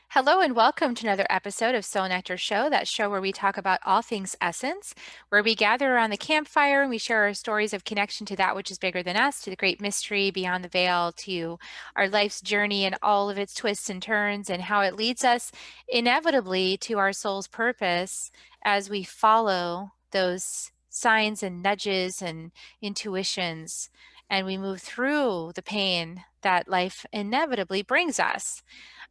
Hello and welcome to another episode of Soul Nectar Show, that show where we talk about all things essence, where we gather around the campfire and we share our stories of connection to that which is bigger than us, to the great mystery beyond the veil, to our life's journey and all of its twists and turns, and how it leads us inevitably to our soul's purpose as we follow those signs and nudges and intuitions, and we move through the pain that life inevitably brings us.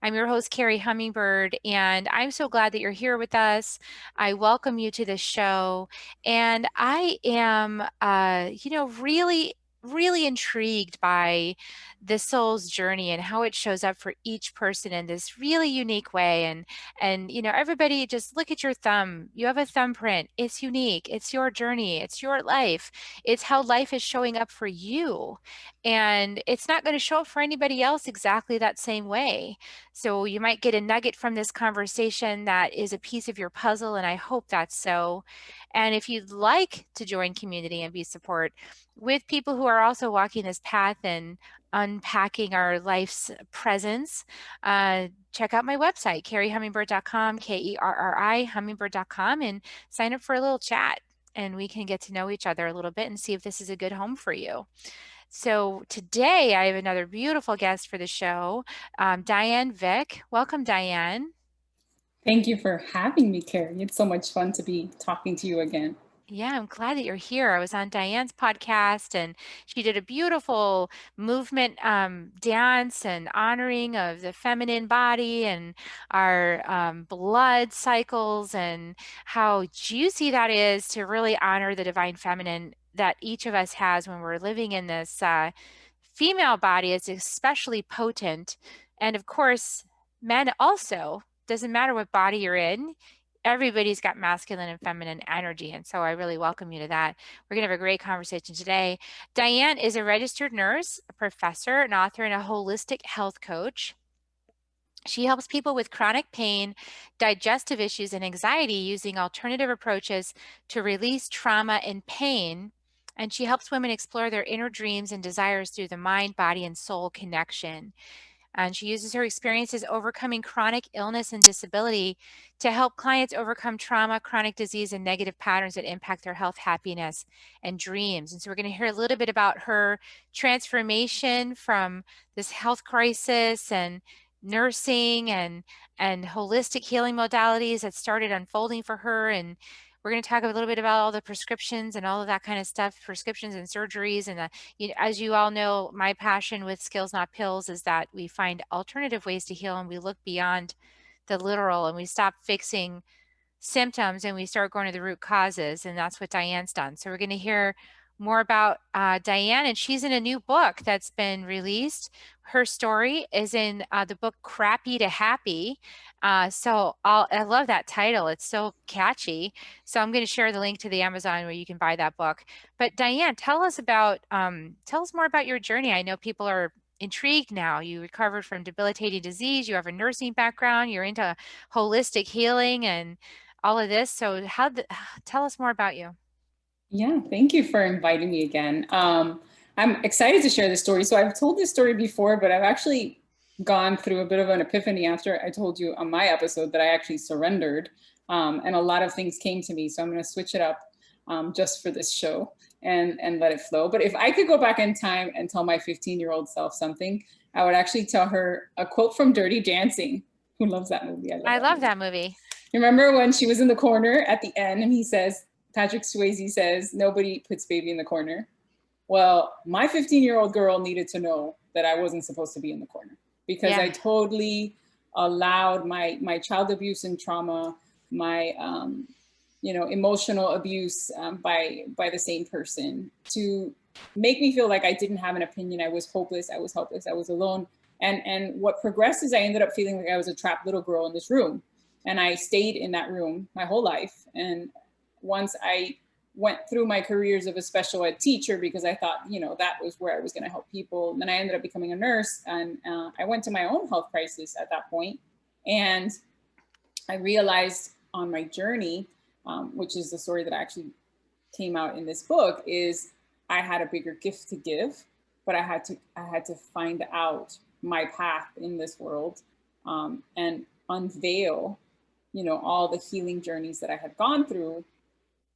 I'm your host, Carrie Hummingbird, and I'm so glad that you're here with us. I welcome you to the show, and I am, really intrigued by the soul's journey and how it shows up for each person in this really unique way. And everybody, just look at your thumb. You have a thumbprint. It's unique. It's your journey. It's your life. It's how life is showing up for you, and it's not going to show up for anybody else exactly that same way. So you might get a nugget from this conversation that is a piece of your puzzle, and I hope that's so. And if you'd like to join community and be support with people who are also walking this path and unpacking our life's presence, check out my website, carriehummingbird.com, Kerri, hummingbird.com, and sign up for a little chat. And we can get to know each other a little bit and see if this is a good home for you. So today I have another beautiful guest for the show, Diane Vich. Welcome, Diane. Thank you for having me, Carrie. It's so much fun to be talking to you again. Yeah, I'm glad that you're here. I was on Diane's podcast and she did a beautiful movement dance and honoring of the feminine body and our blood cycles, and how juicy that is to really honor the divine feminine that each of us has when we're living in this female body. Is especially potent. And of course, men also, doesn't matter what body you're in, everybody's got masculine and feminine energy. And so I really welcome you to that. We're going to have a great conversation today. Diane is a registered nurse, a professor, an author, and a holistic health coach. She helps people with chronic pain, digestive issues, and anxiety using alternative approaches to release trauma and pain. And she helps women explore their inner dreams and desires through the mind, body, and soul connection. And she uses her experiences overcoming chronic illness and disability to help clients overcome trauma, chronic disease, and negative patterns that impact their health, happiness, and dreams. And so we're going to hear a little bit about her transformation from this health crisis and nursing and holistic healing modalities that started unfolding for her. And we're going to talk a little bit about all the prescriptions and all of that kind of stuff, prescriptions and surgeries. And as you all know, my passion with Skills Not Pills is that we find alternative ways to heal, and we look beyond the literal, and we stop fixing symptoms and we start going to the root causes. And that's what Diane's done. So we're going to hear more about Diane, and she's in a new book that's been released. Her story is in the book Crappy to Happy. I love that title. It's so catchy. So I'm going to share the link to the Amazon where you can buy that book. But Diane, tell us more about your journey. I know people are intrigued now. You recovered from debilitating disease. You have a nursing background. You're into holistic healing and all of this. So tell us more about you. Yeah, thank you for inviting me again. I'm excited to share this story. So I've told this story before, but I've actually gone through a bit of an epiphany after I told you on my episode that I actually surrendered, and a lot of things came to me. So I'm going to switch it up just for this show and let it flow. But if I could go back in time and tell my 15-year-old self something, I would actually tell her a quote from Dirty Dancing. Who loves that movie? I love I that love movie. that movie. Remember when she was in the corner at the end and he says, Patrick Swayze says, nobody puts baby in the corner. Well, my 15-year-old girl needed to know that I wasn't supposed to be in the corner, because I Yeah. totally allowed my child abuse and trauma, my emotional abuse by the same person to make me feel like I didn't have an opinion. I was hopeless. I was helpless. I was alone. And what progressed is I ended up feeling like I was a trapped little girl in this room. And I stayed in that room my whole life. And once I went through my careers of a special ed teacher, because I thought, that was where I was going to help people. And then I ended up becoming a nurse, and I went to my own health crisis at that point. And I realized on my journey, which is the story that actually came out in this book, is I had a bigger gift to give, but I had to find out my path in this world. And unveil, all the healing journeys that I had gone through,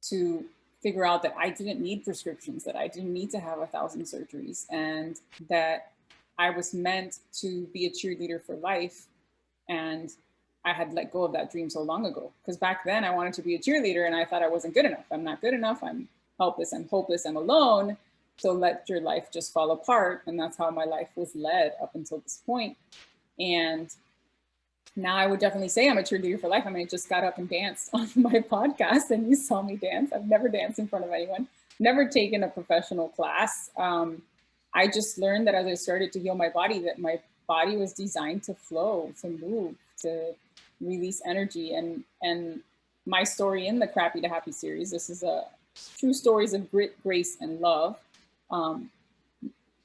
to figure out that I didn't need prescriptions, that I didn't need to have 1,000 surgeries, and that I was meant to be a cheerleader for life. And I had let go of that dream so long ago. Because back then I wanted to be a cheerleader and I thought I wasn't good enough. I'm not good enough. I'm helpless. I'm hopeless. I'm alone. So let your life just fall apart. And that's how my life was led up until this point. And now I would definitely say I'm a cheerleader for life. I mean, I just got up and danced on my podcast and you saw me dance. I've never danced in front of anyone, never taken a professional class. I just learned that as I started to heal my body, that my body was designed to flow, to move, to release energy. And my story in the Crappy to Happy series, this is a true stories of grit, grace, and love. I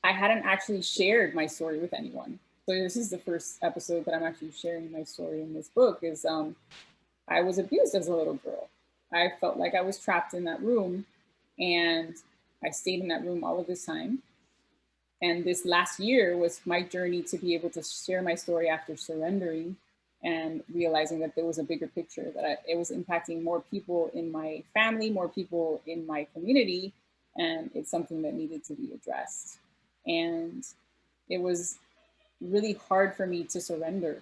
hadn't actually shared my story with anyone. So this is the first episode that I'm actually sharing my story in this book. Is I was abused as a little girl. I felt like I was trapped in that room, and I stayed in that room all of this time. And this last year was my journey to be able to share my story after surrendering and realizing that there was a bigger picture, that it was impacting more people in my family, more people in my community, and it's something that needed to be addressed. And it was really hard for me to surrender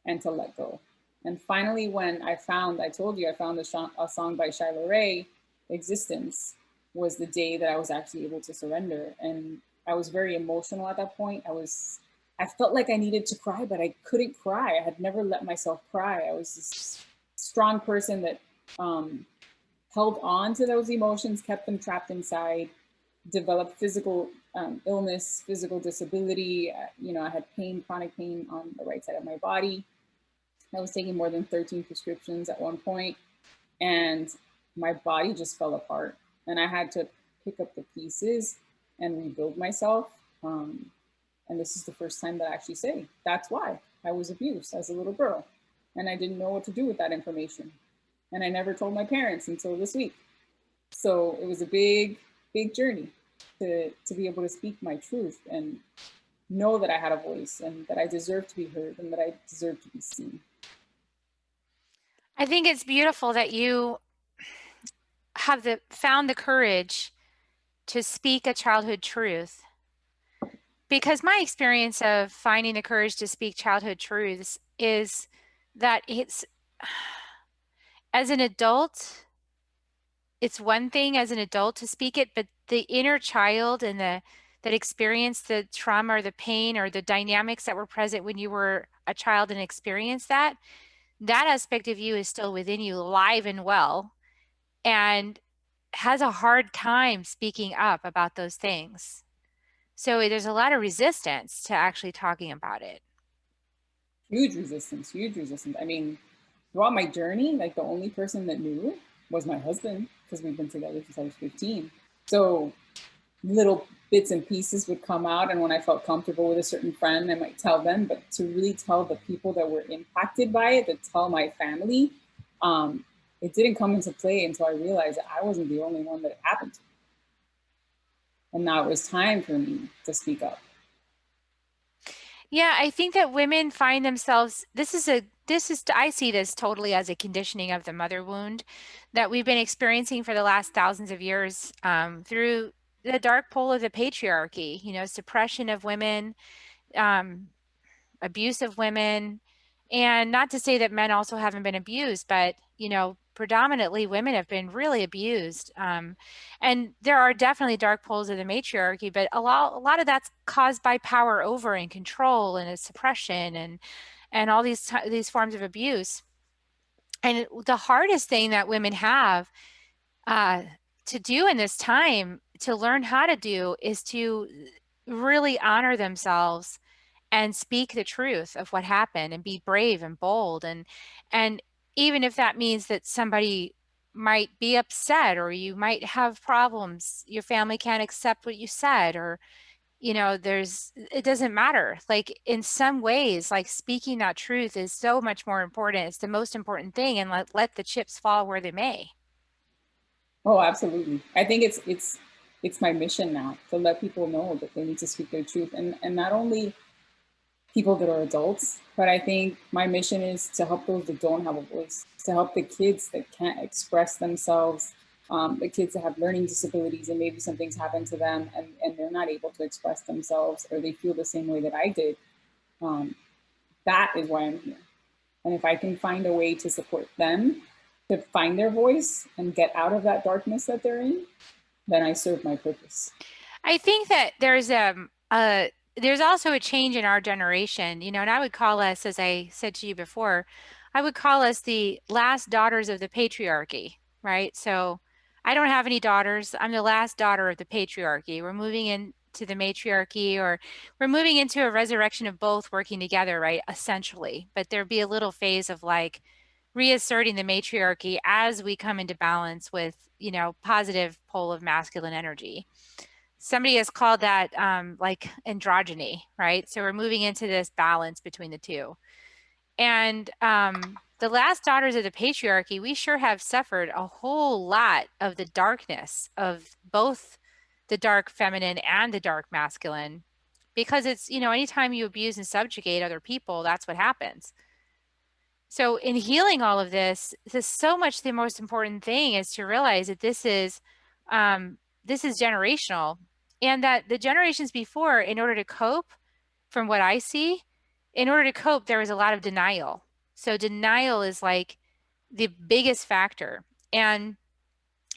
and to let go. And finally, when I told you, I found a song by Shyla Ray, Existence, was the day that I was actually able to surrender. And I was very emotional at that point. I felt like I needed to cry, but I couldn't cry. I had never let myself cry. I was this strong person that held on to those emotions, kept them trapped inside, developed physical illness, physical disability. I had pain, chronic pain on the right side of my body. I was taking more than 13 prescriptions at one point, and my body just fell apart. And I had to pick up the pieces and rebuild myself. And this is the first time that I actually say, that's why I was abused as a little girl. And I didn't know what to do with that information. And I never told my parents until this week. So it was a big, big journey to be able to speak my truth and know that I had a voice and that I deserve to be heard and that I deserve to be seen. I think it's beautiful that you have found the courage to speak a childhood truth. Because my experience of finding the courage to speak childhood truths is that as an adult, it's one thing as an adult to speak it, but the inner child and that experienced the trauma or the pain or the dynamics that were present when you were a child and experienced that aspect of you is still within you, alive and well, and has a hard time speaking up about those things. So there's a lot of resistance to actually talking about it. Huge resistance, huge resistance. I mean, throughout my journey, like the only person that knew was my husband, because we've been together since I was 15. So little bits and pieces would come out. And when I felt comfortable with a certain friend, I might tell them, but to really tell the people that were impacted by it, to tell my family, it didn't come into play until I realized that I wasn't the only one that it happened to. And now it was time for me to speak up. Yeah, I think that women find themselves, I see this totally as a conditioning of the mother wound that we've been experiencing for the last thousands of years through the dark pole of the patriarchy, suppression of women, abuse of women. And not to say that men also haven't been abused, but, predominantly women have been really abused. And there are definitely dark poles of the matriarchy, but a lot of that's caused by power over and control and suppression and all these forms of abuse. And the hardest thing that women have to do in this time, to learn how to do, is to really honor themselves and speak the truth of what happened and be brave and bold. And even if that means that somebody might be upset or you might have problems, your family can't accept what you said, or it doesn't matter. Like, in some ways, like, speaking that truth is so much more important. It's the most important thing, and let the chips fall where they may. Oh, absolutely. I think it's my mission now to let people know that they need to speak their truth, and not only people that are adults. But I think my mission is to help those that don't have a voice, to help the kids that can't express themselves, the kids that have learning disabilities and maybe something's happened to them and they're not able to express themselves or they feel the same way that I did. Um, that is why I'm here. And if I can find a way to support them to find their voice and get out of that darkness that they're in, then I serve my purpose. I think that there's also a change in our generation, you know, and I would call us, as I said to you before, I would call us the last daughters of the patriarchy, right? So I don't have any daughters. I'm the last daughter of the patriarchy. We're moving into the matriarchy, or we're moving into a resurrection of both working together, right? Essentially. But there'd be a little phase of like reasserting the matriarchy as we come into balance with, you know, positive pole of masculine energy. Somebody has called that like androgyny, right? So we're moving into this balance between the two. And the last daughters of the patriarchy, we sure have suffered a whole lot of the darkness of both the dark feminine and the dark masculine, because it's, you know, anytime you abuse and subjugate other people, that's what happens. So in healing all of this so much the most important thing is to realize that this is generational, and that the generations before, in order to cope, from what I see, in order to cope, there was a lot of denial. So denial is like the biggest factor. And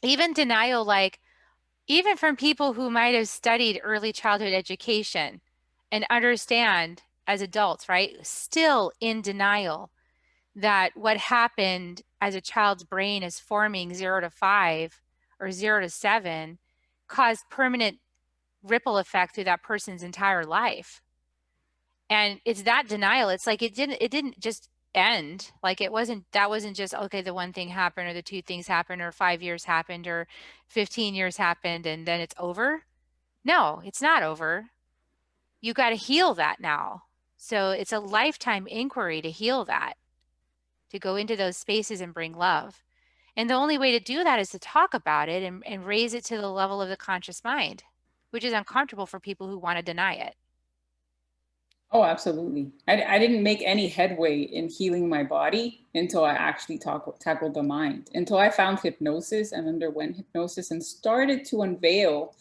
even denial, like even from people who might have studied early childhood education and understand as adults, right? Still in denial that what happened as a child's brain is forming 0 to 5 or 0 to 7 caused permanent ripple effect through that person's entire life. And it's that denial. It's like it didn't just end. Like that wasn't just okay, the one thing happened or the two things happened or 5 years happened or 15 years happened and then it's over. No, it's not over. You got to heal that now. So it's a lifetime inquiry to heal that, to go into those spaces and bring love. And the only way to do that is to talk about it and raise it to the level of the conscious mind, which is uncomfortable for people who want to deny it. Oh, absolutely. I didn't make any headway in healing my body until I actually tackled the mind, until I found hypnosis and underwent hypnosis and started to unveil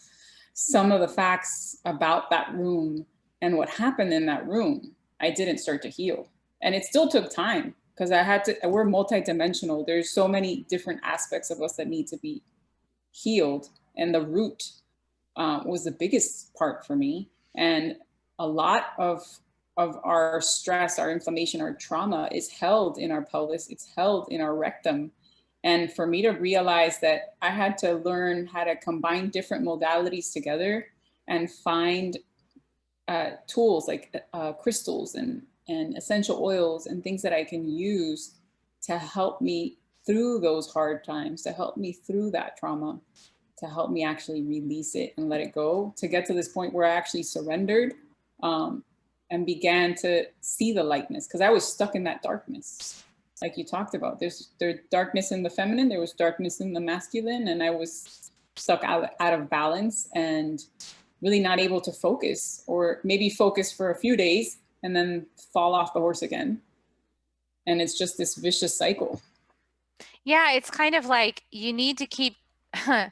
some of the facts about that room and what happened in that room. I didn't start to heal. And it still took time because we're multidimensional. There's so many different aspects of us that need to be healed. And the root was the biggest part for me. And a lot of our stress, our inflammation, our trauma is held in our pelvis. It's held in our rectum. And for me to realize that I had to learn how to combine different modalities together and find tools like crystals and essential oils and things that I can use to help me through those hard times, to help me through that trauma, to help me actually release it and let it go, to get to this point where I actually surrendered and began to see the lightness, because I was stuck in that darkness. Like you talked about, there's darkness in the feminine, there was darkness in the masculine, and I was stuck out of balance and really not able to focus, or maybe focus for a few days and then fall off the horse again. And it's just this vicious cycle. Yeah, it's kind of like you need to keep, I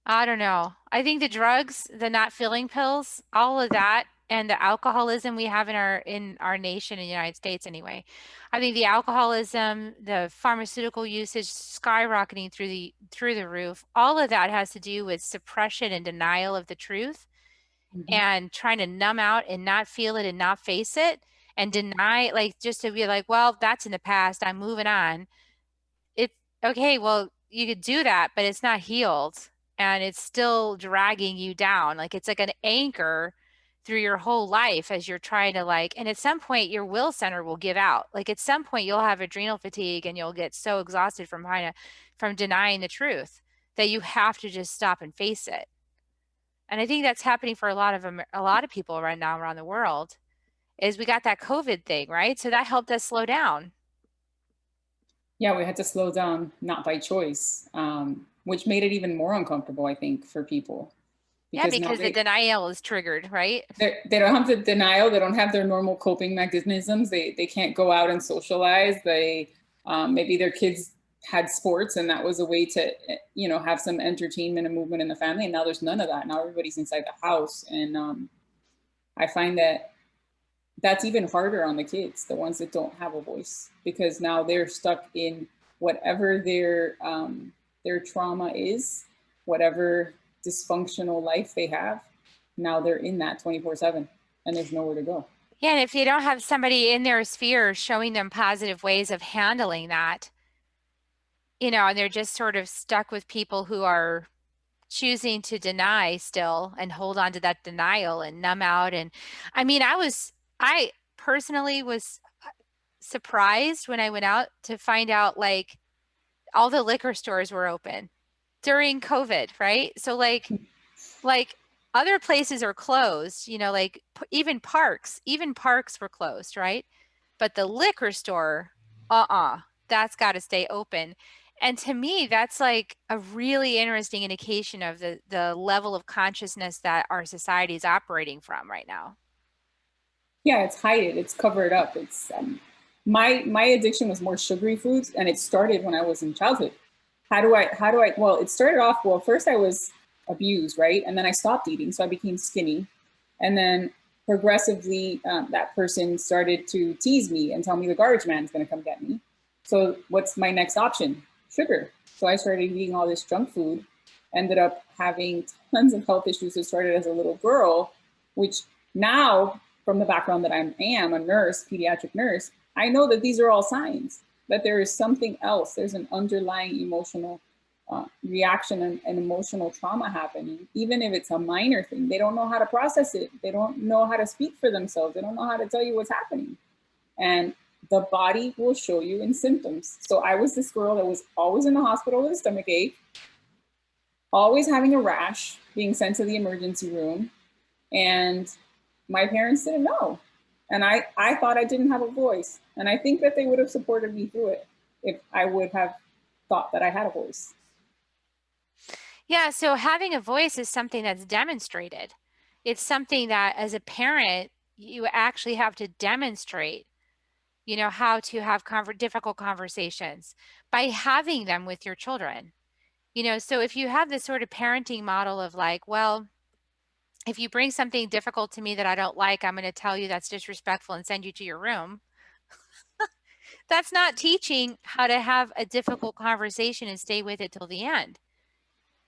don't know. I think the drugs, the not feeling pills, all of that, and the alcoholism we have in our nation in the United States anyway. I think the alcoholism, the pharmaceutical usage skyrocketing through the roof, all of that has to do with suppression and denial of the truth Mm-hmm. and trying to numb out and not feel it and not face it and deny, like just to be like, well, that's in the past, I'm moving on. It's okay, well, you could do that, but it's not healed and it's still dragging you down. Like it's like an anchor through your whole life as you're trying to like, and at some point your will center will give out. Like at some point you'll have adrenal fatigue and you'll get so exhausted from denying the truth that you have to just stop and face it. And I think that's happening for a lot of people right now around the world. Is we got that COVID thing, right? So that helped us slow down. Yeah, we had to slow down, not by choice, which made it even more uncomfortable, I think, for people. Yeah, because now because the denial is triggered, right? they don't have the denial. They don't have their normal coping mechanisms. They can't go out and socialize. They maybe their kids had sports and that was a way to have some entertainment and movement in the family. And now there's none of that. Now everybody's inside the house, and I find that that's even harder on the kids, the ones that don't have a voice, because now they're stuck in whatever their trauma is, whatever dysfunctional life they have. Now they're in that 24/7, and there's nowhere to go. Yeah, and if you don't have somebody in their sphere showing them positive ways of handling that, and they're just sort of stuck with people who are choosing to deny still and hold on to that denial and numb out. And I mean, I personally was surprised when I went out to find out like all the liquor stores were open during COVID, right? So like other places are closed, like even parks were closed, right? But the liquor store, that's got to stay open. And to me, that's like a really interesting indication of the level of consciousness that our society is operating from right now. Yeah, it's hidden, it's covered up. It's my addiction was more sugary foods, and it started when I was in childhood. How do I well, it started off, well, first I was abused, right? And then I stopped eating, so I became skinny. And then progressively, that person started to tease me and tell me the garbage man is going to come get me. So what's my next option? Sugar. So I started eating all this junk food, ended up having tons of health issues that started as a little girl, which now, from the background that I am, a nurse, pediatric nurse, I know that these are all signs that there is something else. There's an underlying emotional reaction and emotional trauma happening, even if it's a minor thing. They don't know how to process it. They don't know how to speak for themselves. They don't know how to tell you what's happening. And the body will show you in symptoms. So I was this girl that was always in the hospital with a stomach ache, always having a rash, being sent to the emergency room. And my parents didn't know. And I thought I didn't have a voice. And I think that they would have supported me through it if I would have thought that I had a voice. Yeah, so having a voice is something that's demonstrated. It's something that as a parent, you actually have to demonstrate, how to have difficult conversations by having them with your children. So if you have this sort of parenting model of like, well, if you bring something difficult to me that I don't like, I'm going to tell you that's disrespectful and send you to your room. That's not teaching how to have a difficult conversation and stay with it till the end.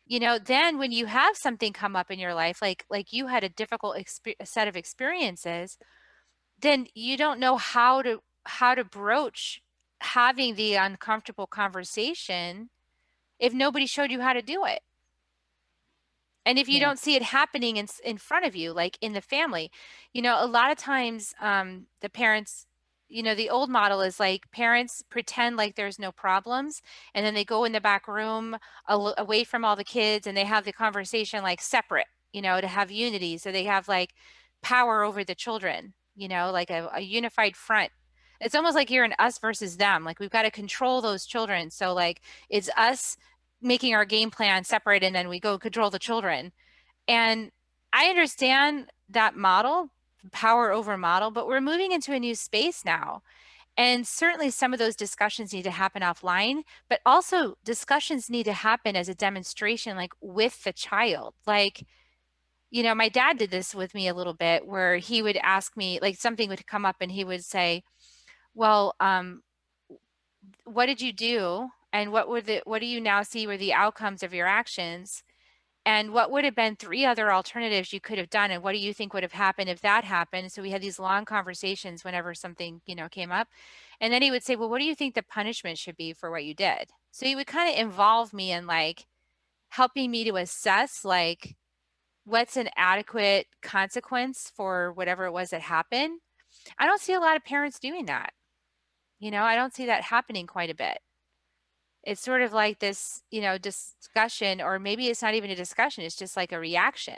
Then when you have something come up in your life, like you had a difficult set of experiences, then you don't know how to broach having the uncomfortable conversation if nobody showed you how to do it. And if you Yeah. don't see it happening in front of you, like in the family, a lot of times the parents, the old model is like parents pretend like there's no problems, and then they go in the back room away from all the kids, and they have the conversation like separate, to have unity. So they have like power over the children, like a unified front. It's almost like you're an us versus them. Like we've got to control those children. So like it's us making our game plan separate, and then we go control the children. And I understand that model, power over model, but we're moving into a new space now. And certainly some of those discussions need to happen offline, but also discussions need to happen as a demonstration, like with the child. Like, my dad did this with me a little bit where he would ask me, like something would come up and he would say, well, what did you do? And what do you now see were the outcomes of your actions? And what would have been three other alternatives you could have done? And what do you think would have happened if that happened? So we had these long conversations whenever something, came up. And then he would say, well, what do you think the punishment should be for what you did? So he would kind of involve me in like helping me to assess like what's an adequate consequence for whatever it was that happened. I don't see a lot of parents doing that. I don't see that happening quite a bit. It's sort of like this, discussion, or maybe it's not even a discussion, it's just like a reaction.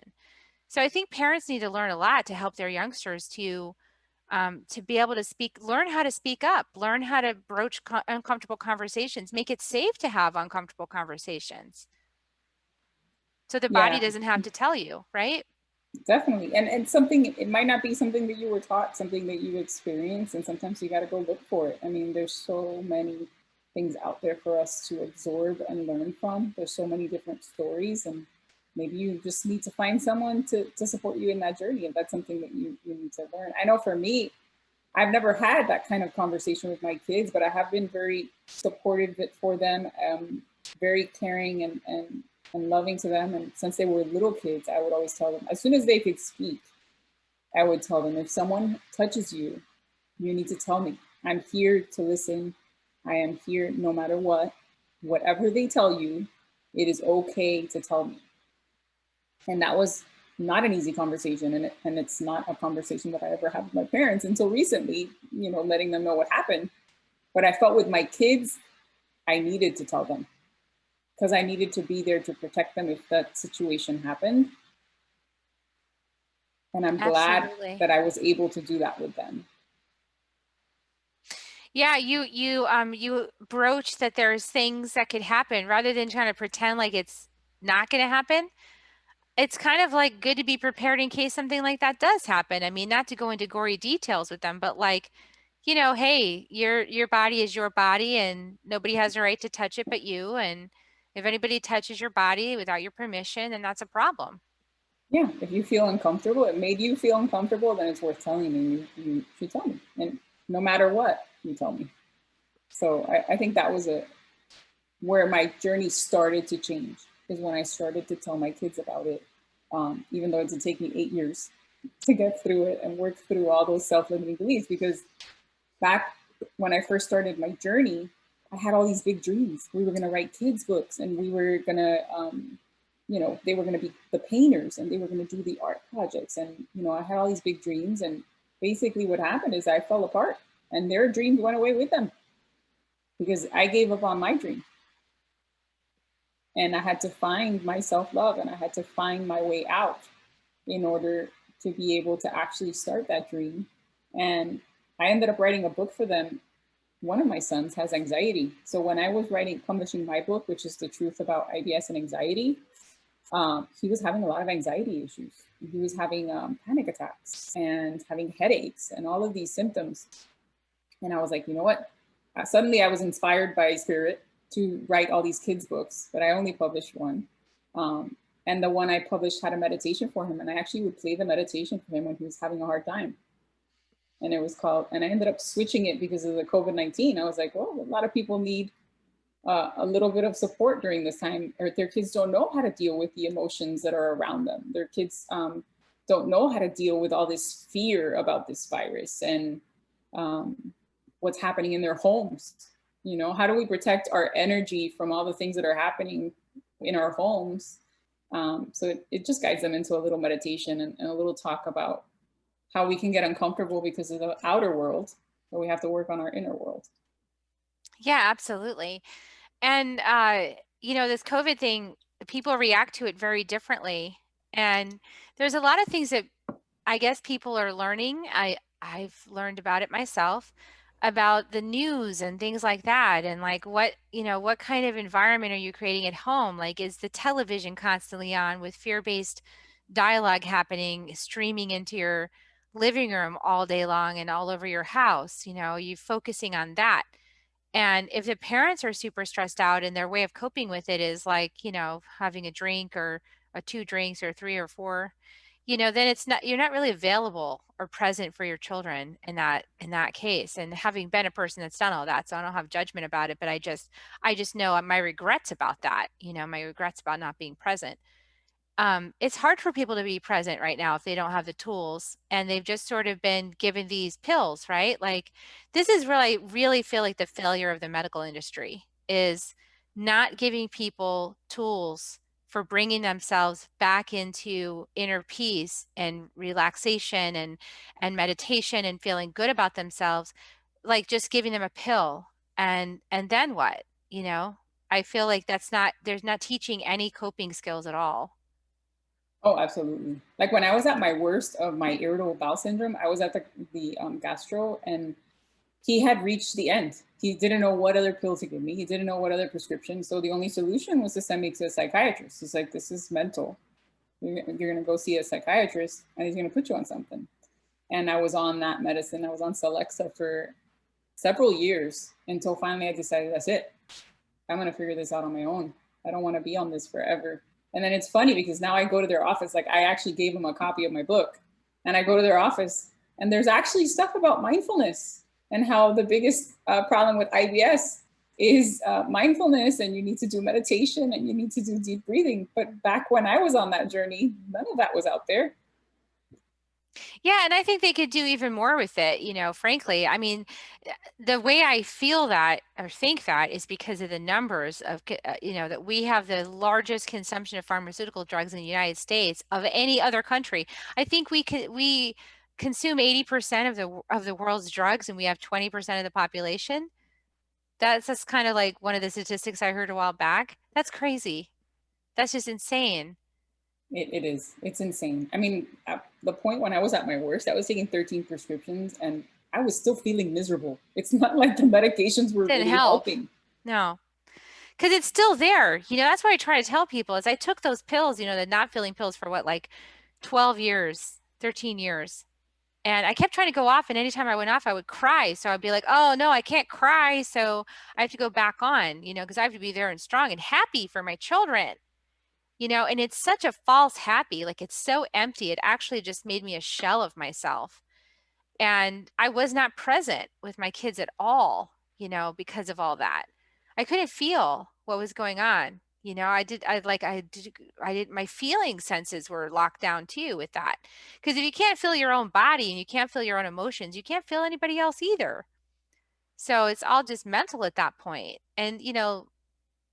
So I think parents need to learn a lot to help their youngsters to be able to learn how to speak up, learn how to broach uncomfortable conversations, make it safe to have uncomfortable conversations. So the body Yeah, doesn't have to tell you, right? definitely. And something, it might not be something that you were taught, something that you experience, and sometimes you got to go look for it. I mean, there's so many things out there for us to absorb and learn from. There's so many different stories, and maybe you just need to find someone to support you in that journey if that's something that you need to learn. I know for me, I've never had that kind of conversation with my kids, but I have been very supportive for them, very caring and loving to them. And since they were little kids, I would always tell them, as soon as they could speak, I would tell them, if someone touches you, you need to tell me. I'm here to listen. I am here no matter what. Whatever they tell you, it is okay to tell me. And that was not an easy conversation, and it's not a conversation that I ever had with my parents until recently, letting them know what happened. But I felt with my kids, I needed to tell them because I needed to be there to protect them if that situation happened. And I'm glad Absolutely. that I was able to do that with them. Yeah, you broach that there's things that could happen rather than trying to pretend like it's not going to happen. It's kind of like good to be prepared in case something like that does happen. I mean, not to go into gory details with them, but like, hey, your body is your body and nobody has a right to touch it but you. And if anybody touches your body without your permission, then that's a problem. Yeah, if you feel uncomfortable, it made you feel uncomfortable, then it's worth telling me. You should tell me. And no matter what, you tell me. So I think that was where my journey started to change, is when I started to tell my kids about it. Even though it did take me 8 years to get through it and work through all those self-limiting beliefs, because back when I first started my journey, I had all these big dreams. We were going to write kids' books, and we were going to, they were going to be the painters, and they were going to do the art projects. And, I had all these big dreams. And basically, what happened is I fell apart, and their dreams went away with them because I gave up on my dream. And I had to find my self love, and I had to find my way out in order to be able to actually start that dream. And I ended up writing a book for them. One of my sons has anxiety. So when I was publishing my book, which is the truth about IBS and anxiety, he was having a lot of anxiety issues. He was having panic attacks and having headaches and all of these symptoms. And I was like, you know what? Suddenly I was inspired by spirit to write all these kids' books, but I only published one. And the one I published had a meditation for him. And I actually would play the meditation for him when he was having a hard time. And it was called, and I ended up switching it because of the COVID-19. I was like, well, a lot of people need a little bit of support during this time, or their kids don't know how to deal with the emotions that are around them. Their kids don't know how to deal with all this fear about this virus and what's happening in their homes. How do we protect our energy from all the things that are happening in our homes? So it just guides them into a little meditation and a little talk about how we can get uncomfortable because of the outer world, but we have to work on our inner world. Yeah, absolutely. And this COVID thing, people react to it very differently. And there's a lot of things that I guess people are learning. I've learned about it myself, about the news and things like that, and like what kind of environment are you creating at home? Like, is the television constantly on with fear-based dialogue happening, streaming into your living room all day long and all over your house? You focusing on that. And if the parents are super stressed out and their way of coping with it is like, having a drink or two drinks or three or four, then you're not really available or present for your children in that case. And having been a person that's done all that, so I don't have judgment about it, but I just know my regrets about that, my regrets about not being present. It's hard for people to be present right now if they don't have the tools and they've just sort of been given these pills, right? Like this is really, really feel like the failure of the medical industry is not giving people tools for bringing themselves back into inner peace and relaxation and meditation and feeling good about themselves, like just giving them a pill and then what, you know? I feel like there's not teaching any coping skills at all. Oh, absolutely. Like when I was at my worst of my irritable bowel syndrome, I was at the gastro, and he had reached the end. He didn't know what other pill to give me. He didn't know what other prescription. So the only solution was to send me to a psychiatrist. He's like, this is mental. You're going to go see a psychiatrist and he's going to put you on something. And I was on that medicine. I was on Celexa for several years until finally I decided that's it. I'm going to figure this out on my own. I don't want to be on this forever. And then it's funny because now I go to their office. Like I actually gave them a copy of my book and I go to their office and there's actually stuff about mindfulness and how the biggest problem with IBS is mindfulness, and you need to do meditation and you need to do deep breathing. But back when I was on that journey, none of that was out there. Yeah, and I think they could do even more with it, frankly. I mean, the way I feel that or think that is because of the numbers of, that we have the largest consumption of pharmaceutical drugs in the United States of any other country. I think we consume 80% of the world's drugs and we have 20% of the population. That's just kind of like one of the statistics I heard a while back. That's crazy. That's just insane. It is. It's insane. I mean, at the point when I was at my worst, I was taking 13 prescriptions and I was still feeling miserable. It's not like the medications were Didn't really help. helping. No. Because it's still there. That's what I try to tell people is I took those pills, the not feeling pills for what, like 12 years, 13 years. And I kept trying to go off. And anytime I went off, I would cry. So I'd be like, oh, no, I can't cry. So I have to go back on, because I have to be there and strong and happy for my children, and it's such a false happy. Like it's so empty. It actually just made me a shell of myself. And I was not present with my kids at all, because of all that. I couldn't feel what was going on. My feeling senses were locked down too with that. Because if you can't feel your own body and you can't feel your own emotions, you can't feel anybody else either. So it's all just mental at that point. And,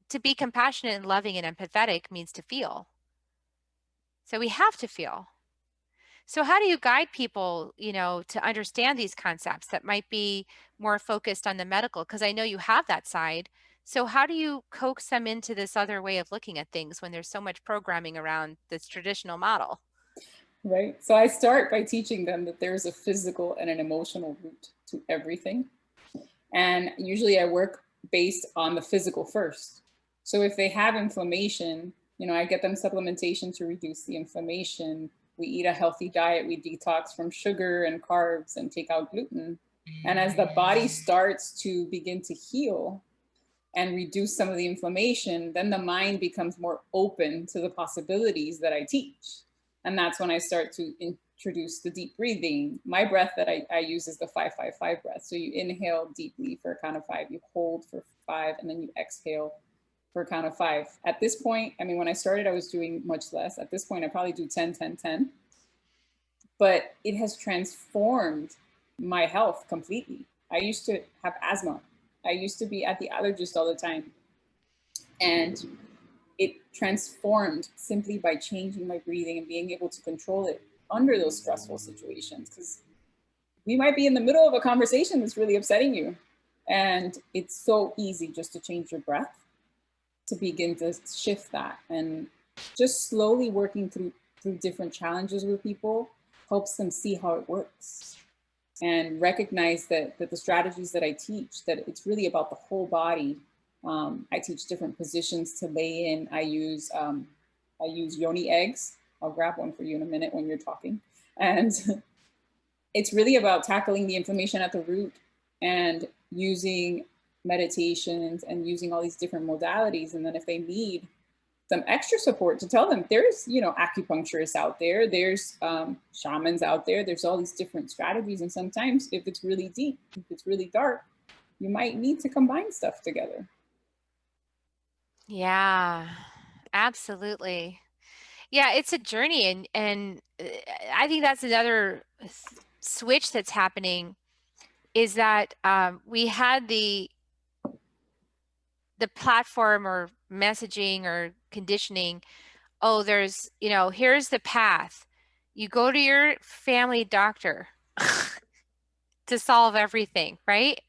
to be compassionate and loving and empathetic means to feel. So we have to feel. So how do you guide people, to understand these concepts that might be more focused on the medical? Because I know you have that side. So how do you coax them into this other way of looking at things when there's so much programming around this traditional model? Right. So I start by teaching them that there's a physical and an emotional root to everything. And usually I work based on the physical first. So if they have inflammation, I get them supplementation to reduce the inflammation. We eat a healthy diet. We detox from sugar and carbs and take out gluten. And as the body starts to begin to heal and reduce some of the inflammation, then the mind becomes more open to the possibilities that I teach. And that's when I start to introduce the deep breathing. My breath that I use is the 5-5-5 breath. So you inhale deeply for a count of 5, you hold for 5, and then you exhale for a count of 5. At this point, I mean, when I started, I was doing much less. At this point, I probably do 10-10-10. But it has transformed my health completely. I used to have asthma. I used to be at the allergist all the time. And it transformed simply by changing my breathing and being able to control it under those stressful situations. Because we might be in the middle of a conversation that's really upsetting you. And it's so easy just to change your breath to begin to shift that. And just slowly working through different challenges with people helps them see how it works and recognize that the strategies that I teach, that it's really about the whole body. I teach different positions to lay in. I use yoni eggs. I'll grab one for you in a minute when you're talking. And it's really about tackling the inflammation at the root and using meditations and using all these different modalities. And then if they need some extra support, to tell them there's, acupuncturists out there, there's shamans out there, there's all these different strategies. And sometimes if it's really deep, if it's really dark, you might need to combine stuff together. Yeah, absolutely. Yeah, it's a journey, and I think that's another switch that's happening is that we had the platform or messaging or conditioning. Oh, there's, here's the path. You go to your family doctor to solve everything, right?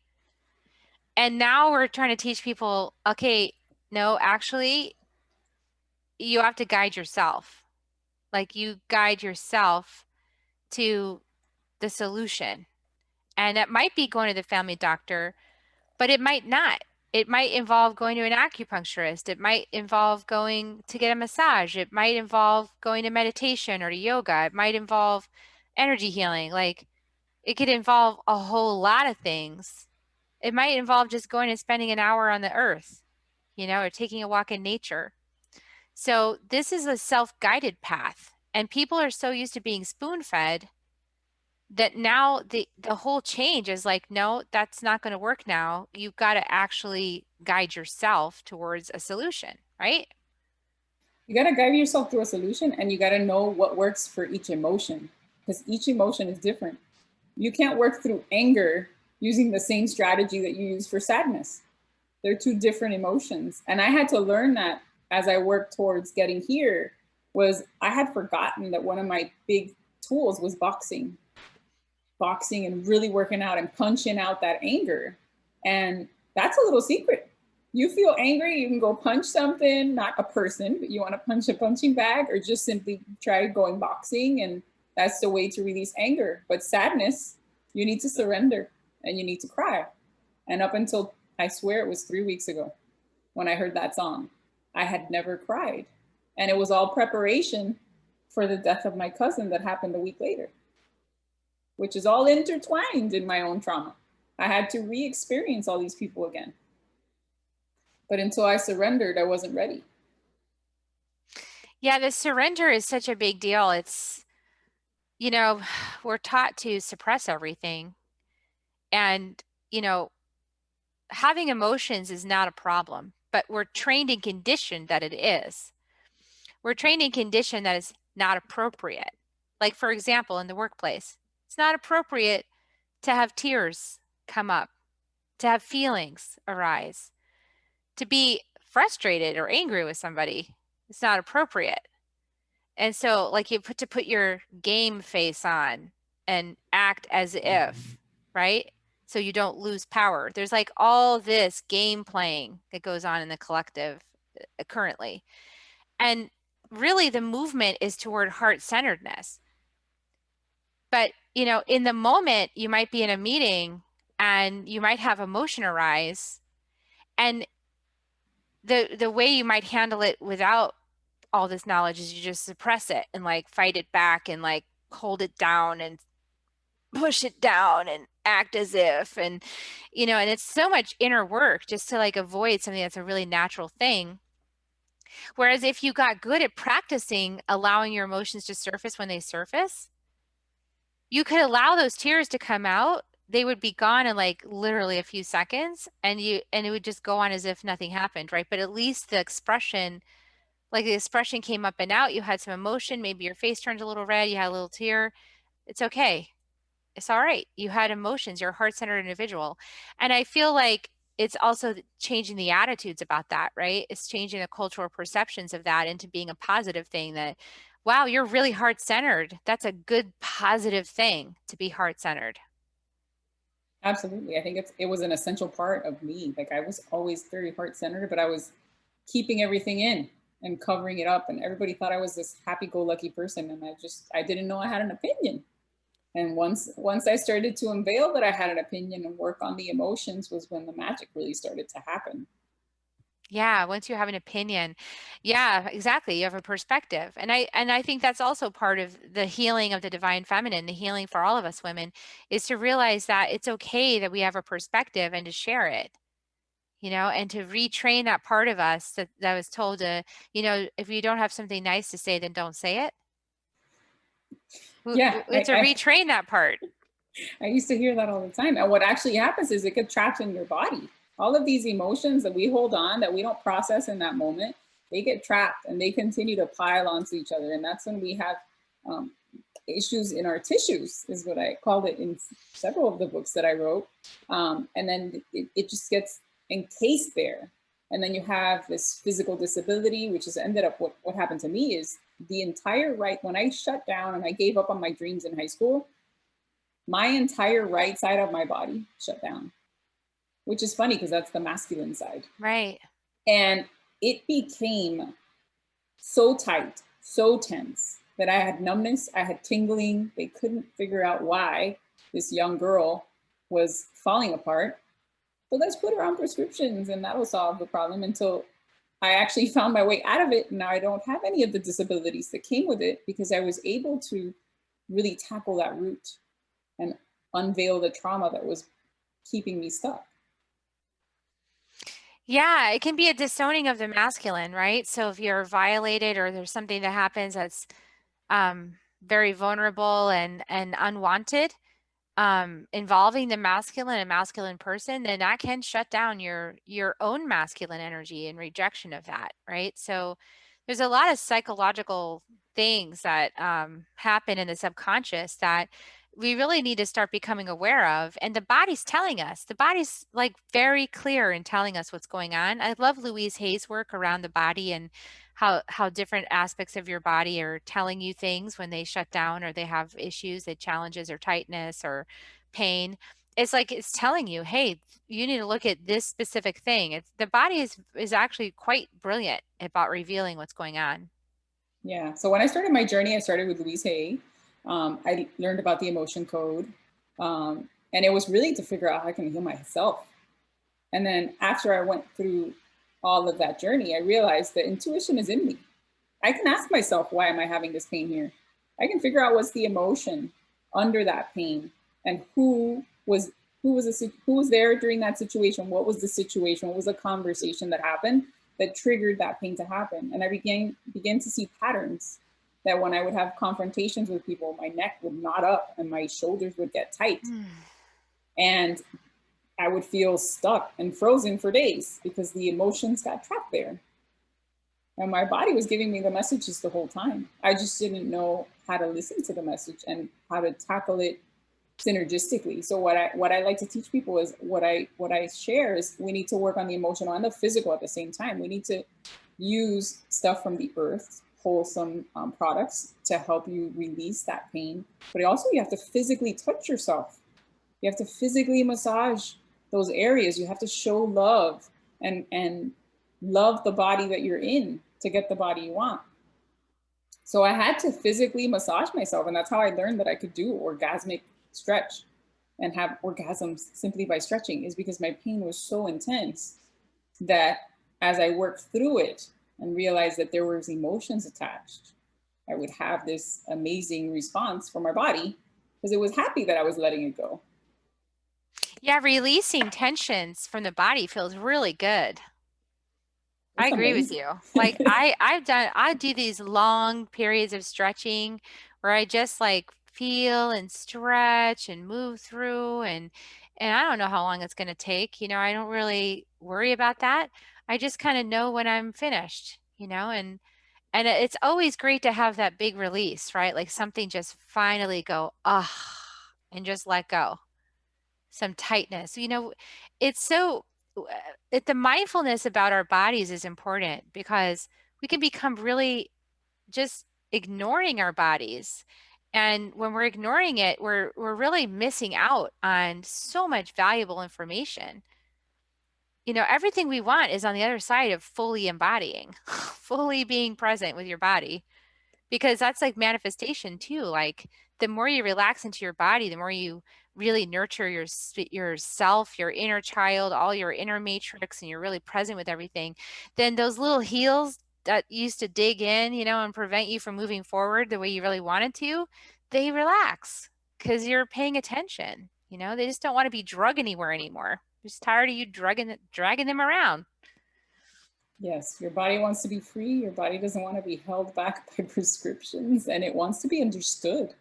And now we're trying to teach people, okay, no, actually, you have to guide yourself. Like you guide yourself to the solution. And that might be going to the family doctor, but it might not. It might involve going to an acupuncturist. It might involve going to get a massage. It might involve going to meditation or to yoga. It might involve energy healing. Like it could involve a whole lot of things. It might involve just going and spending an hour on the earth, or taking a walk in nature. So this is a self-guided path. And people are so used to being spoon-fed that now the whole change is like, no, that's not going to work now. You've got to actually guide yourself towards a solution, right? You got to guide yourself through a solution, and you got to know what works for each emotion, because each emotion is different. You can't work through anger using the same strategy that you use for sadness. They're two different emotions. And I had to learn that as I worked towards getting here. Was I had forgotten that one of my big tools was boxing and really working out and punching out that anger. And that's a little secret. You feel angry, you can go punch something, not a person, but you want to punch a punching bag, or just simply try going boxing. And that's the way to release anger. But sadness, you need to surrender and you need to cry. And up until, I swear it was 3 weeks ago when I heard that song, I had never cried. And it was all preparation for the death of my cousin that happened a week later, which is all intertwined in my own trauma. I had to re-experience all these people again. But until I surrendered, I wasn't ready. Yeah, the surrender is such a big deal. It's, we're taught to suppress everything. And, having emotions is not a problem, but we're trained and conditioned that it is. We're trained and conditioned that it's not appropriate. Like, for example, in the workplace, it's not appropriate to have tears come up, to have feelings arise, to be frustrated or angry with somebody. It's not appropriate. And so, like, you put your game face on and act as if, right? So you don't lose power. There's like all this game playing that goes on in the collective currently. And really the movement is toward heart-centeredness. But, in the moment, you might be in a meeting and you might have emotion arise. And the way you might handle it without all this knowledge is you just suppress it and like fight it back and like hold it down and push it down and act as if, and and it's so much inner work just to like avoid something that's a really natural thing. Whereas if you got good at practicing allowing your emotions to surface when they surface, you could allow those tears to come out. They would be gone in like literally a few seconds, and it would just go on as if nothing happened, right? But at least the expression came up and out. You had some emotion, maybe your face turned a little red, you had a little tear. It's okay. It's all right. You had emotions. You're a heart-centered individual. And I feel like it's also changing the attitudes about that, right? It's changing the cultural perceptions of that into being a positive thing that, wow, you're really heart-centered. That's a good, positive thing to be heart-centered. Absolutely. I think it was an essential part of me. Like I was always very heart-centered, but I was keeping everything in and covering it up. And everybody thought I was this happy-go-lucky person. And I didn't know I had an opinion. And once I started to unveil that I had an opinion and work on the emotions was when the magic really started to happen. Yeah, once you have an opinion. Yeah, exactly. You have a perspective. And I think that's also part of the healing of the divine feminine, the healing for all of us women, is to realize that it's okay that we have a perspective and to share it. And to retrain that part of us that was told to, if you don't have something nice to say, then don't say it. Yeah, It's to retrain that part. I used to hear that all the time. And what actually happens is it gets trapped in your body. All of these emotions that we hold on, that we don't process in that moment, they get trapped and they continue to pile onto each other. And that's when we have um, issues in our tissues, is what I called it in several of the books that I wrote. And then it just gets encased there. And then you have this physical disability, which has ended up what happened to me is the entire right, when I shut down and I gave up on my dreams in high school, my entire right side of my body shut down, which is funny because that's the masculine side. Right. And it became so tight, so tense that I had numbness, I had tingling. They couldn't figure out why this young girl was falling apart. So let's put her on prescriptions and that'll solve the problem, until I actually found my way out of it. Now I don't have any of the disabilities that came with it because I was able to really tackle that root and unveil the trauma that was keeping me stuck. Yeah, it can be a disowning of the masculine, right? So if you're violated or there's something that happens that's very vulnerable and unwanted, involving the masculine, a masculine person, then that can shut down your own masculine energy and rejection of that, right? So there's a lot of psychological things that happen in the subconscious that we really need to start becoming aware of. And the body's telling us, the body's like very clear in telling us what's going on. I love Louise Hay's work around the body and how different aspects of your body are telling you things when they shut down or they have issues, they challenges or tightness or pain. It's like it's telling you, hey, you need to look at this specific thing. It's the body is actually quite brilliant about revealing what's going on. Yeah. So when I started my journey, I started with Louise Hay. I learned about the emotion code. And it was really to figure out how I can heal myself. And then after I went through all of that journey, I realized that intuition is in me. I can ask myself, why am I having this pain here? I can figure out what's the emotion under that pain and who was there during that situation. What was the situation? What was the conversation that happened that triggered that pain to happen? And I began to see patterns that when I would have confrontations with people, my neck would knot up and my shoulders would get tight. Mm. And I would feel stuck and frozen for days because the emotions got trapped there. And my body was giving me the messages the whole time. I just didn't know how to listen to the message and how to tackle it synergistically. So what I like to teach people is what I share is we need to work on the emotional and the physical at the same time. We need to use stuff from the earth, wholesome products to help you release that pain. But also you have to physically touch yourself. You have to physically massage those areas. You have to show love and love the body that you're in to get the body you want. So I had to physically massage myself. And that's how I learned that I could do orgasmic stretch and have orgasms simply by stretching, is because my pain was so intense that as I worked through it and realized that there was emotions attached, I would have this amazing response from my body because it was happy that I was letting it go. Yeah, releasing tensions from the body feels really good. I It's agree with amazing. you. Like I do these long periods of stretching where I just like feel and stretch and move through and I don't know how long it's going to take. I don't really worry about that. I just kind of know when I'm finished, and it's always great to have that big release, right? Like something just finally go, ah, and just let go. Some tightness. It's so the mindfulness about our bodies is important because we can become really just ignoring our bodies. And when we're ignoring it, we're really missing out on so much valuable information. Everything we want is on the other side of fully embodying, fully being present with your body because that's like manifestation too. Like the more you relax into your body, the more you really nurture yourself, your inner child, all your inner matrix, and you're really present with everything, then those little heels that used to dig in, and prevent you from moving forward the way you really wanted to, they relax because you're paying attention. They just don't want to be drug anywhere anymore. Just tired of you dragging them around. Yes, your body wants to be free. Your body doesn't want to be held back by prescriptions, and it wants to be understood.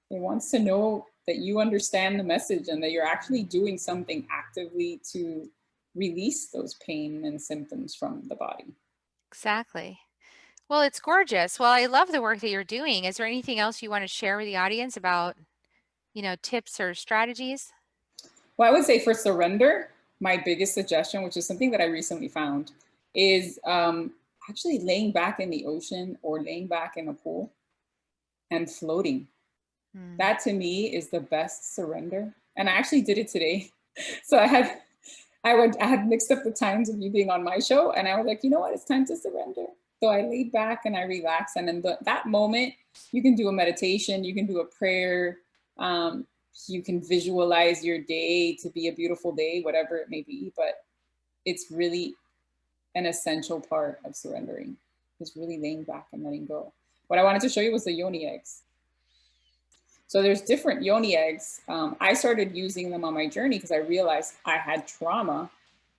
It wants to know that you understand the message and that you're actually doing something actively to release those pain and symptoms from the body. Exactly. Well, it's gorgeous. Well, I love the work that you're doing. Is there anything else you want to share with the audience about, tips or strategies? Well, I would say for surrender, my biggest suggestion, which is something that I recently found, is actually laying back in the ocean or laying back in a pool and floating. Hmm. That to me is the best surrender. And I actually did it today. So I had mixed up the times of you being on my show, and I was like, you know what, it's time to surrender. So I laid back and I relaxed, and in that moment, you can do a meditation, you can do a prayer, you can visualize your day to be a beautiful day, whatever it may be. But it's really an essential part of surrendering, is really laying back and letting go. What I wanted to show you was the yoni eggs. So there's different yoni eggs. I started using them on my journey because I realized I had trauma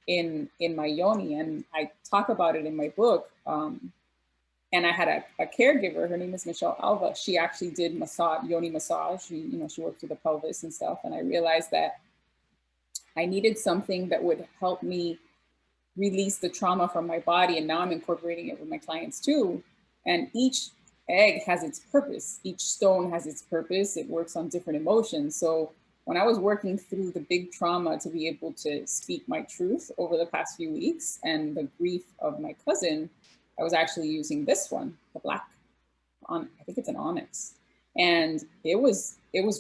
in my yoni, and I talk about it in my book. And I had a caregiver. Her name is Michelle Alva. She actually did yoni massage. She worked with the pelvis and stuff. And I realized that I needed something that would help me release the trauma from my body. And now I'm incorporating it with my clients too. And each egg has its purpose. Each stone has its purpose. It works on different emotions. So when I was working through the big trauma to be able to speak my truth over the past few weeks and the grief of my cousin, I was actually using this one, the black, I think it's an onyx. And it was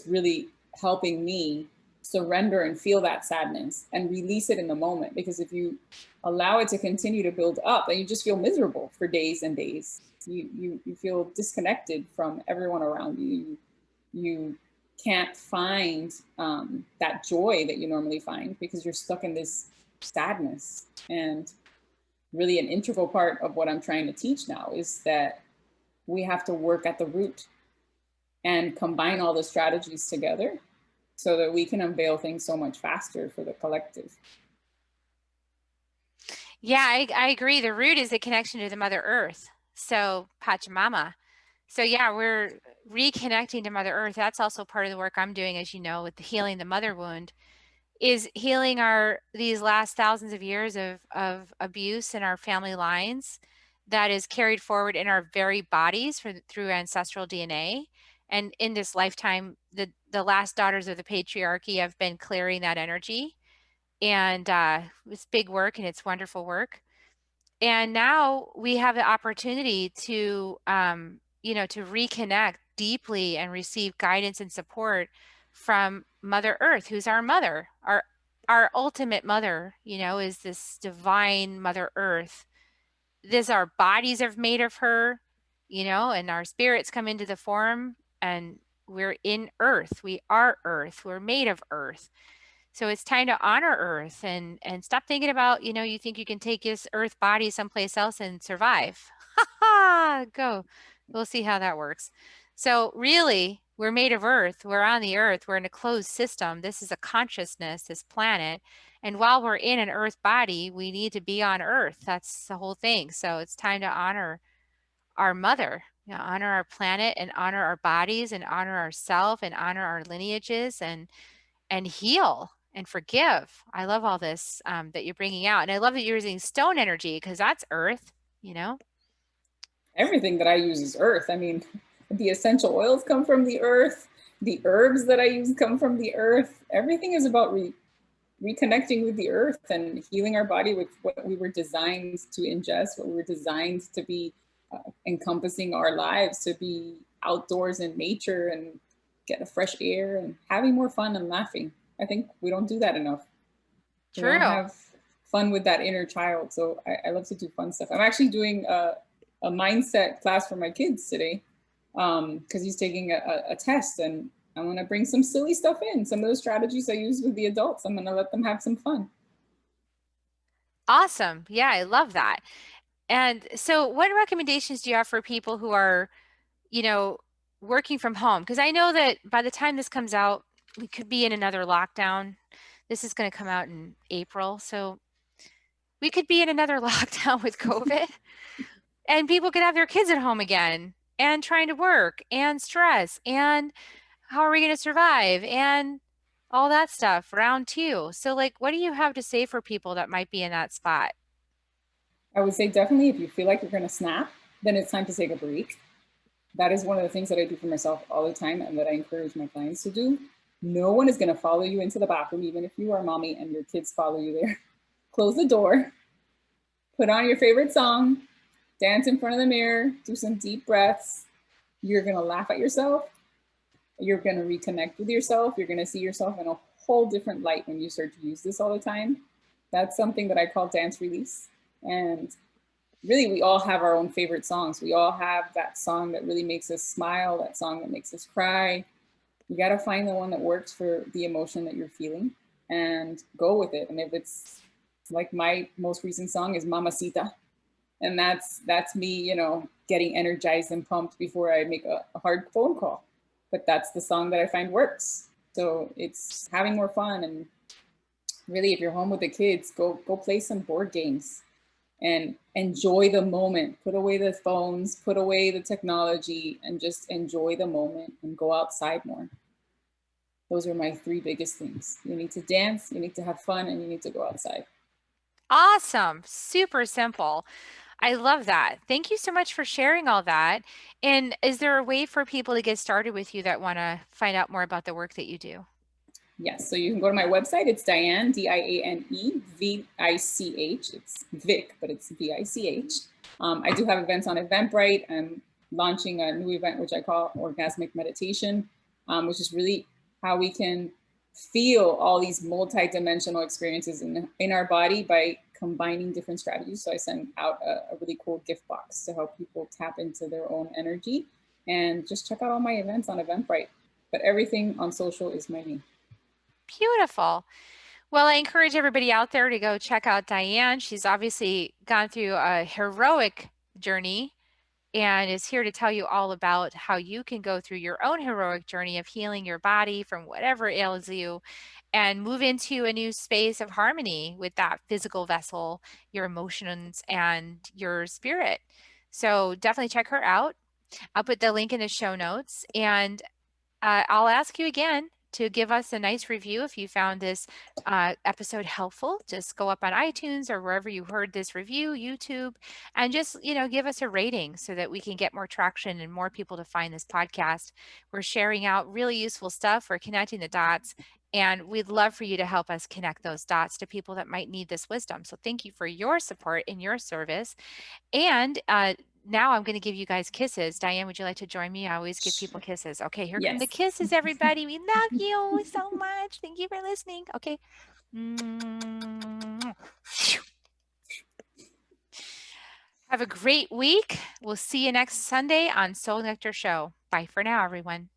really helping me surrender and feel that sadness and release it in the moment. Because if you allow it to continue to build up, then you just feel miserable for days and days. You feel disconnected from everyone around you. You can't find that joy that you normally find because you're stuck in this sadness. And really an integral part of what I'm trying to teach now is that we have to work at the root and combine all the strategies together so that we can unveil things so much faster for the collective. Yeah, I agree. The root is the connection to the Mother Earth. So Pachamama. So yeah, we're reconnecting to Mother Earth. That's also part of the work I'm doing, as you know, with the healing the mother wound, is healing these last thousands of years of abuse in our family lines that is carried forward in our very bodies through ancestral DNA. And in this lifetime, the last daughters of the patriarchy have been clearing that energy. And it's big work and it's wonderful work. And now we have the opportunity to, to reconnect deeply and receive guidance and support from Mother Earth, who's our mother, our ultimate mother, is this divine Mother Earth. Our bodies are made of her, and our spirits come into the form, and we're in Earth. We are Earth. We're made of Earth. So it's time to honor Earth and stop thinking about, you think you can take this Earth body someplace else and survive. Ha ha! Go. We'll see how that works. So really, we're made of Earth. We're on the Earth. We're in a closed system. This is a consciousness, this planet. And while we're in an Earth body, we need to be on Earth. That's the whole thing. So it's time to honor our mother, honor our planet and honor our bodies and honor ourselves and honor our lineages and heal and forgive. I love all this that you're bringing out. And I love that you're using stone energy because that's earth, Everything that I use is earth. I mean, the essential oils come from the earth. The herbs that I use come from the earth. Everything is about reconnecting with the earth and healing our body with what we were designed to ingest, what we were designed to be encompassing our lives, to be outdoors in nature and get a fresh air and having more fun and laughing. I think we don't do that enough. We True. don't have fun with that inner child. So I love to do fun stuff. I'm actually doing a mindset class for my kids today because he's taking a test, and I'm going to bring some silly stuff in. Some of the strategies I use with the adults, I'm going to let them have some fun. Awesome. Yeah, I love that. And so what recommendations do you have for people who are, working from home? Because I know that by the time this comes out, we could be in another lockdown. This is going to come out in April. So we could be in another lockdown with COVID. And people could have their kids at home again and trying to work and stress and how are we going to survive and all that stuff, round two. So what do you have to say for people that might be in that spot? I would say definitely if you feel like you're going to snap, then it's time to take a break. That is one of the things that I do for myself all the time and that I encourage my clients to do. No one is going to follow you into the bathroom, even if you are mommy and your kids follow you there. Close the door, put on your favorite song, dance in front of the mirror, do some deep breaths. You're going to laugh at yourself. You're going to reconnect with yourself. You're going to see yourself in a whole different light when you start to use this all the time. That's something that I call dance release. And really, we all have our own favorite songs. We all have that song that really makes us smile, that song that makes us cry. You got to find the one that works for the emotion that you're feeling and go with it. And if it's like my most recent song is Mamacita, and that's me, getting energized and pumped before I make a hard phone call. But that's the song that I find works. So it's having more fun, and really, if you're home with the kids, go play some board games and enjoy the moment. Put away the phones, put away the technology, and just enjoy the moment and go outside more. Those are my three biggest things. You need to dance, you need to have fun, and you need to go outside. Awesome. Super simple. I love that. Thank you so much for sharing all that. And is there a way for people to get started with you that want to find out more about the work that you do? Yes, so you can go to my website. It's Diane, Diane, Vich. It's Vic, but it's Vich. I do have events on Eventbrite. I'm launching a new event, which I call Orgasmic Meditation, which is really how we can feel all these multi-dimensional experiences in our body by combining different strategies. So I send out a really cool gift box to help people tap into their own energy. And just check out all my events on Eventbrite. But everything on social is my name. Beautiful. Well, I encourage everybody out there to go check out Diane. She's obviously gone through a heroic journey and is here to tell you all about how you can go through your own heroic journey of healing your body from whatever ails you and move into a new space of harmony with that physical vessel, your emotions, and your spirit. So definitely check her out. I'll put the link in the show notes. And I'll ask you again to give us a nice review if you found this episode helpful. Just go up on iTunes or wherever you heard this review, YouTube, and just, give us a rating so that we can get more traction and more people to find this podcast. We're sharing out really useful stuff. We're connecting the dots, and we'd love for you to help us connect those dots to people that might need this wisdom. So thank you for your support and your service. And now I'm going to give you guys kisses. Diane, would you like to join me? I always give people kisses. Okay, here come the Yes. kisses, everybody. We love you so much. Thank you for listening. Okay. Have a great week. We'll see you next Sunday on Soul Nectar Show. Bye for now, everyone.